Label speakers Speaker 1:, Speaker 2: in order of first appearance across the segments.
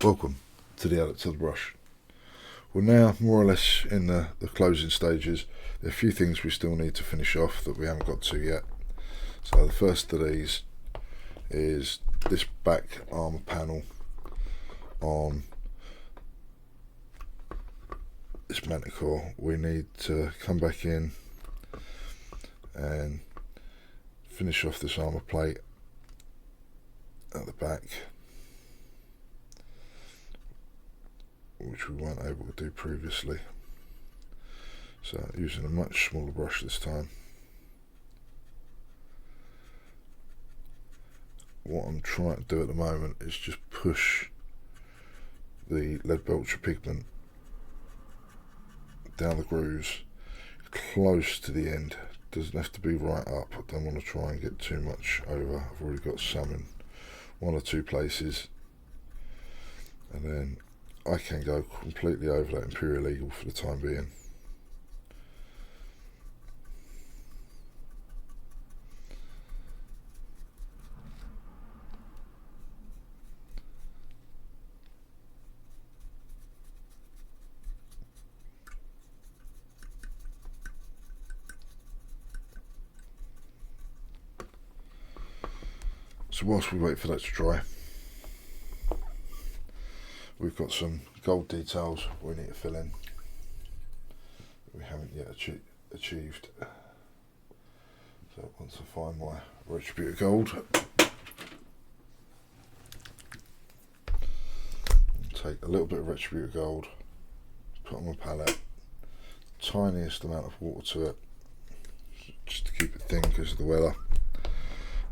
Speaker 1: Welcome to the Adepts of the Brush. We're now more or less in the closing stages. There are a few things we still need to finish off that we haven't got to yet. So the first of these is this back armour panel on this Manticore. We need to come back in and finish off this armour plate at the back, which we weren't able to do previously. So using a much smaller brush this time. What I'm trying to do at the moment is just push the lead belcher pigment down the grooves close to the end. Doesn't have to be right up. I don't want to try and get too much over. I've already got some in one or two places, and then I can go completely over that Imperial Eagle for the time being. So whilst we wait for that to dry, we've got some gold details we need to fill in that we haven't yet achieved. So once I find my Retributor gold, I'll take a little bit of Retributor gold, put on my palette, tiniest amount of water to it, just to keep it thin because of the weather.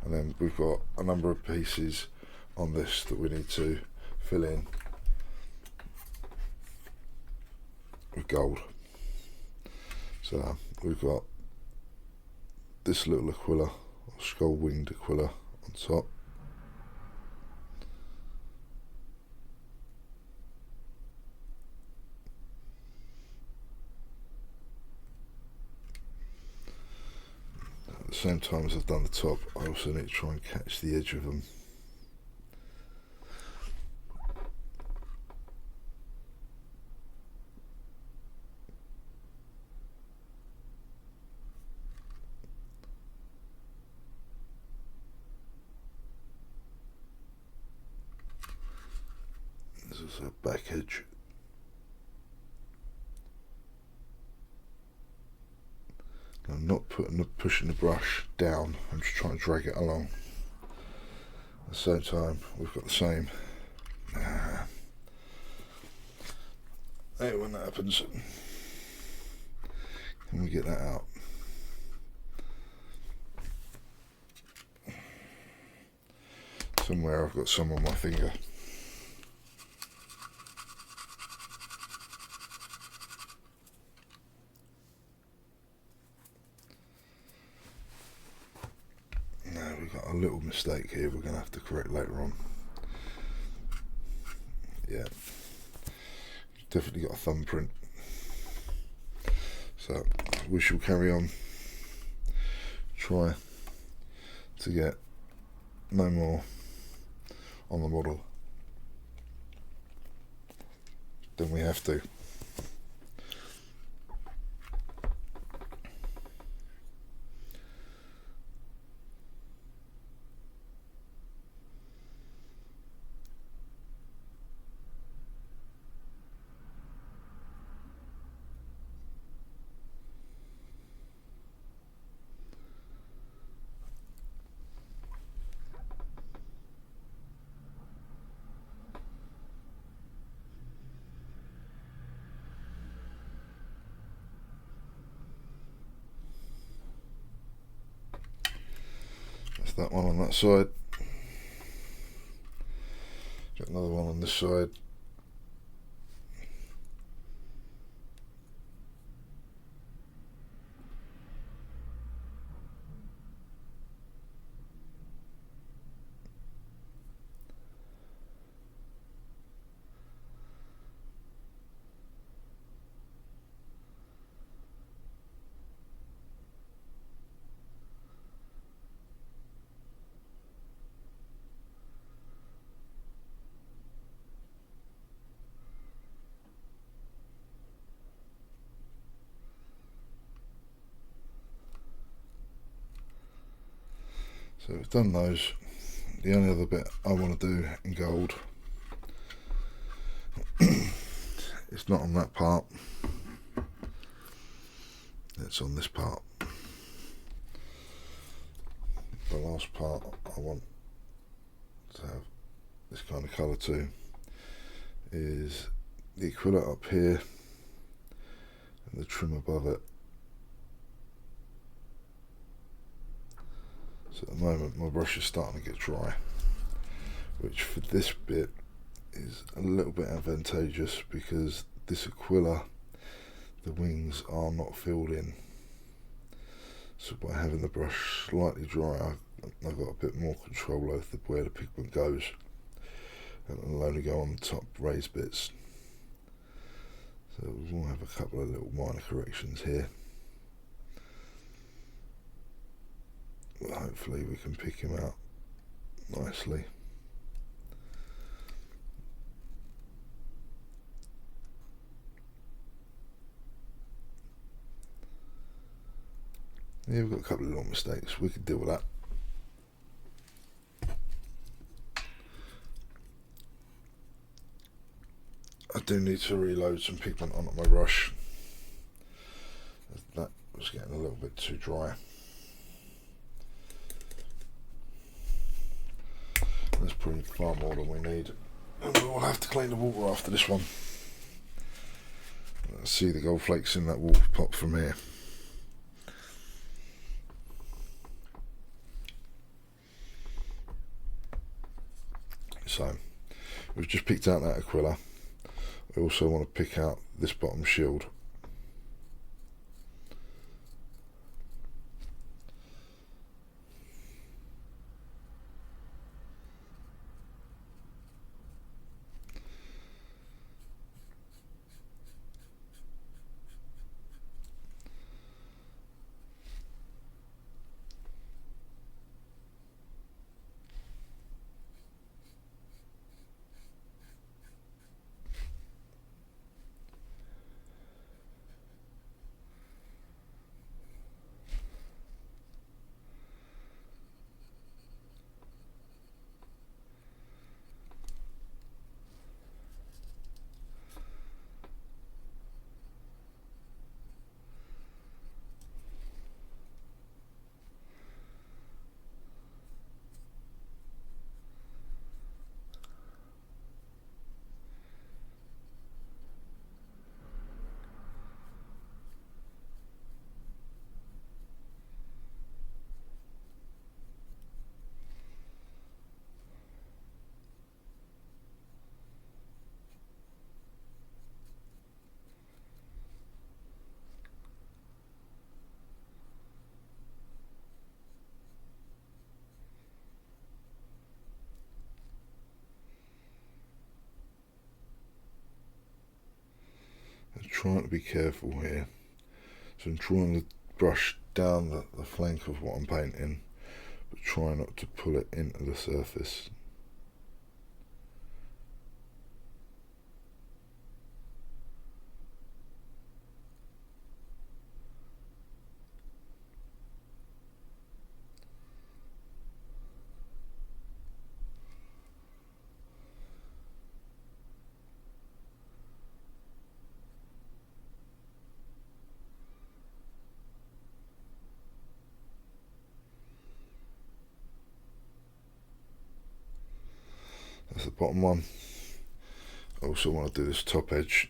Speaker 1: And then we've got a number of pieces on this that we need to fill in with gold. So we've got this little Aquila, or skull-winged Aquila on top. At the same time as I've done the top, I also need to try and catch the edge of them. This is a back edge. I'm not pushing the brush down, I'm just trying to drag it along. At the same time, we've got the same. Hey, when that happens, can we get that out? Somewhere I've got some on my finger. A little mistake here we're going to have to correct later on. Yeah, definitely got a thumbprint. So we shall carry on. Try to get no more on the model than we have to. That one on that side, got another one on this side. So we've done those. The only other bit I want to do in gold, it's not on that part, it's on this part. The last part I want to have this kind of colour too is the Aquila up here and the trim above it. So at the moment my brush is starting to get dry, which for this bit is a little bit advantageous because this Aquila, the wings are not filled in. So by having the brush slightly dry, I've got a bit more control over where the pigment goes, and it'll only go on the top raised bits. So we'll have a couple of little minor corrections here. But hopefully we can pick him out nicely. Yeah, we've got a couple of little mistakes, we can deal with that. I do need to reload some pigment onto my brush. That was getting a little bit too dry. That's probably far more than we need. And we will have to clean the water after this one. Let's see the gold flakes in that water pot from here. So, we've just picked out that Aquila. I also want to pick out this bottom shield. I'm trying to be careful here. So I'm drawing the brush down the flank of what I'm painting, but try not to pull it into the surface. That's the bottom one. I also want to do this top edge.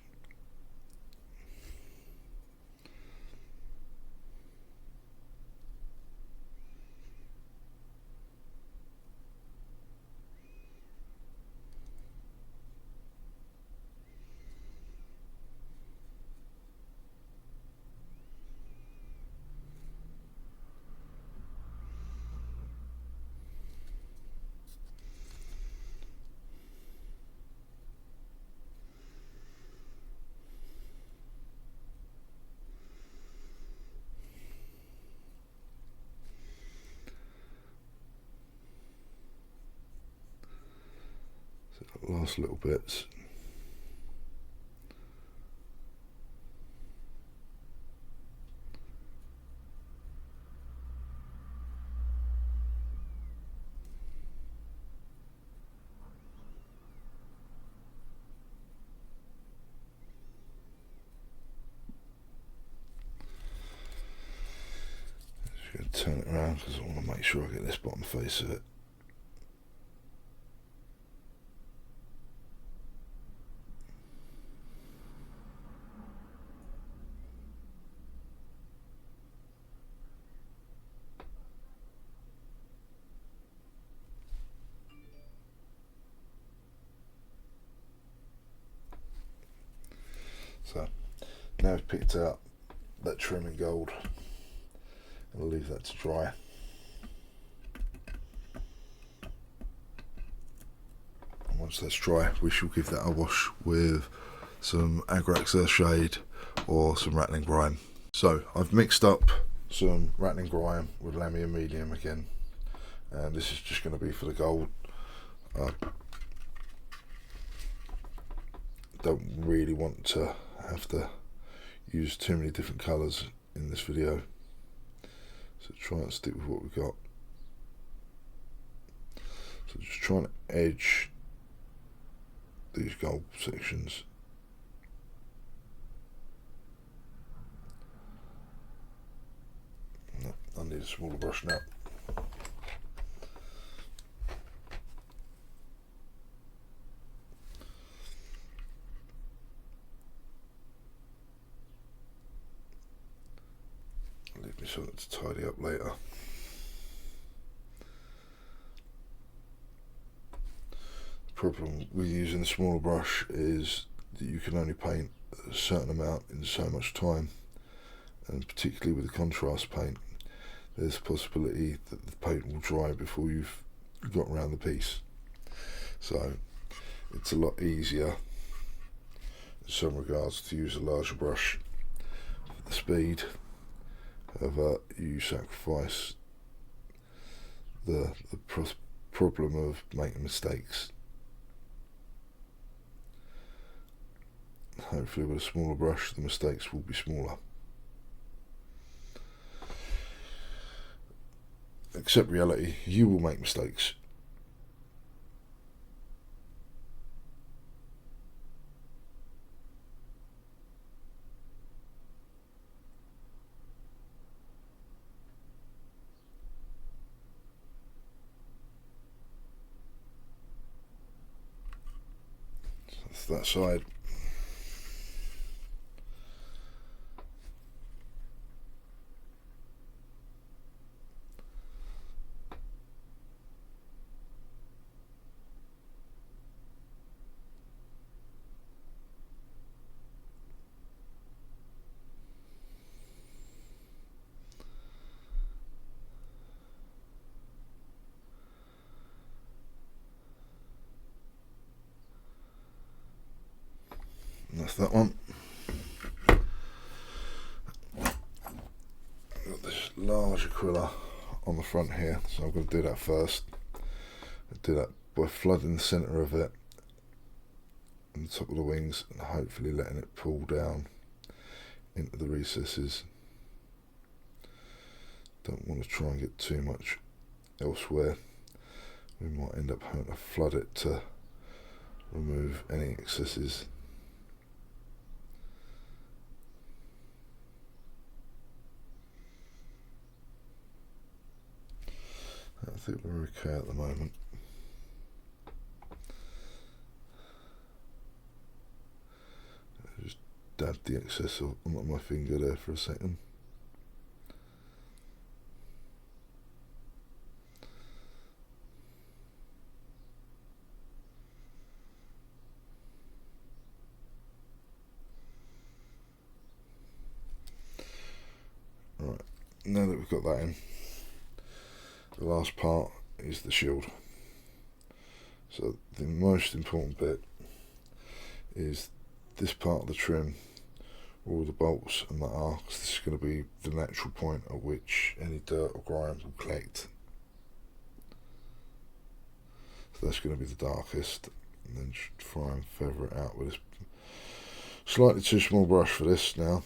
Speaker 1: Last little bits. turn it around because I want to make sure I get this bottom face of it. So now I've picked out that trim in gold, I'll leave that to dry. And once that's dry, we shall give that a wash with some Agrax Earthshade or some Ratling grime. So I've mixed up some Ratling grime with Lamia medium again, and this is just going to be for the gold. I don't really want to have to use too many different colours in this video, so try and stick with what we've got. So just trying to edge these gold sections. No, I need a smaller brush now. Leave me something to tidy up later. The problem with using the smaller brush is that you can only paint a certain amount in so much time, and particularly with the contrast paint, there's a possibility that the paint will dry before you've got around the piece. So it's a lot easier in some regards to use a larger brush for the speed. However, you sacrifice the problem of making mistakes. Hopefully with a smaller brush the mistakes will be smaller. Accept reality, you will make mistakes. So that's that side. That's that one. Got this large Aquila on the front here, so I'm going to do that first. I'll do that by flooding the centre of it and the top of the wings, and hopefully letting it pull down into the recesses. Don't want to try and get too much elsewhere. We might end up having to flood it to remove any excesses. I think we're okay at the moment. I just dabbed the excess on my finger there for a second. Right, now that we've got that in, the last part is the shield. So the most important bit is this part of the trim, all the bolts and the arcs. This is going to be the natural point at which any dirt or grime will collect. So that's going to be the darkest, and then just try and feather it out with this slightly too small brush for this now.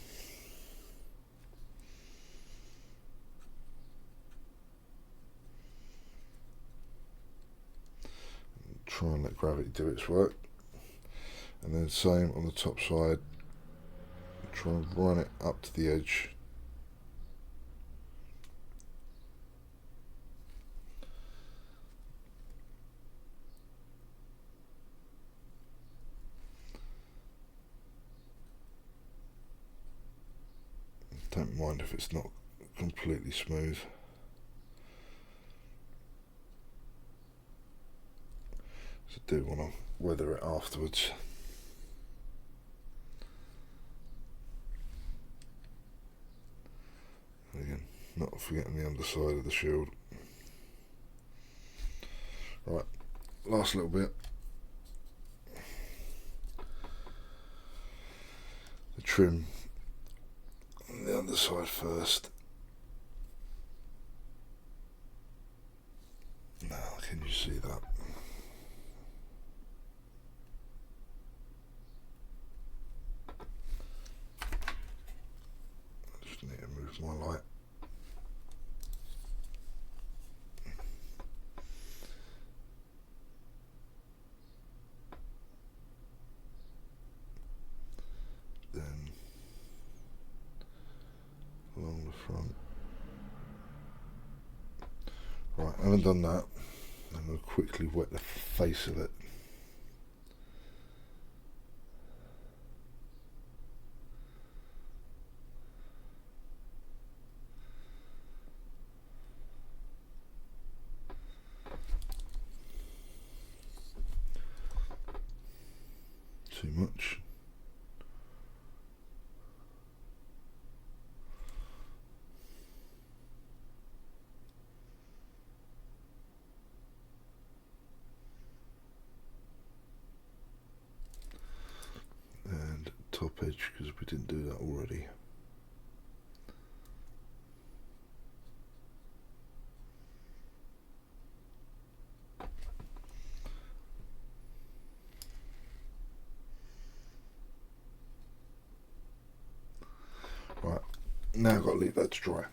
Speaker 1: Try and let gravity do its work, and then same on the top side, try and run it up to the edge, don't mind if it's not completely smooth. So I do want to weather it afterwards. Again, not forgetting the underside of the shield. Right, last little bit. The trim on the underside first. Now, can you see that? I just need to move my light. Then along the front. Right, I haven't done that. I'm going to quickly wet the face of it. Too much. And top edge, because we didn't do that already. Right, now I've got to leave that to dry.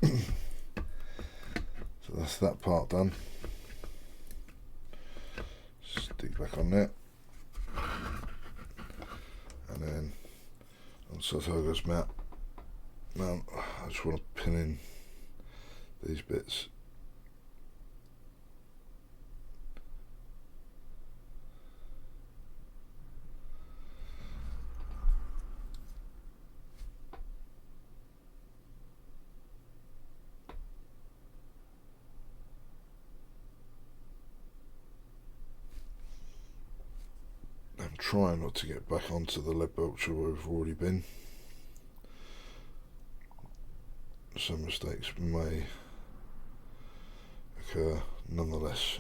Speaker 1: So that's that part done. Stick back on there. And then on Sargotta's mount, I just want to pin in these bits. I'm trying not to get back onto the lead belcher where we've already been. Some mistakes may occur nonetheless.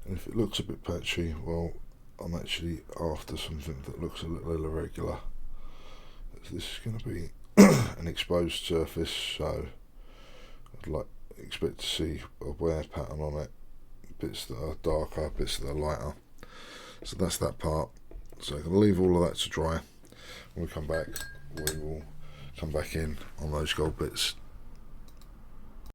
Speaker 1: And if it looks a bit patchy, well, I'm actually after something that looks a little irregular. This is going to be an exposed surface, so I'd expect to see a wear pattern on it. Bits that are darker, bits that are lighter. So that's that part. So I'm going to leave all of that to dry. When we come back, we will come back in on those gold bits.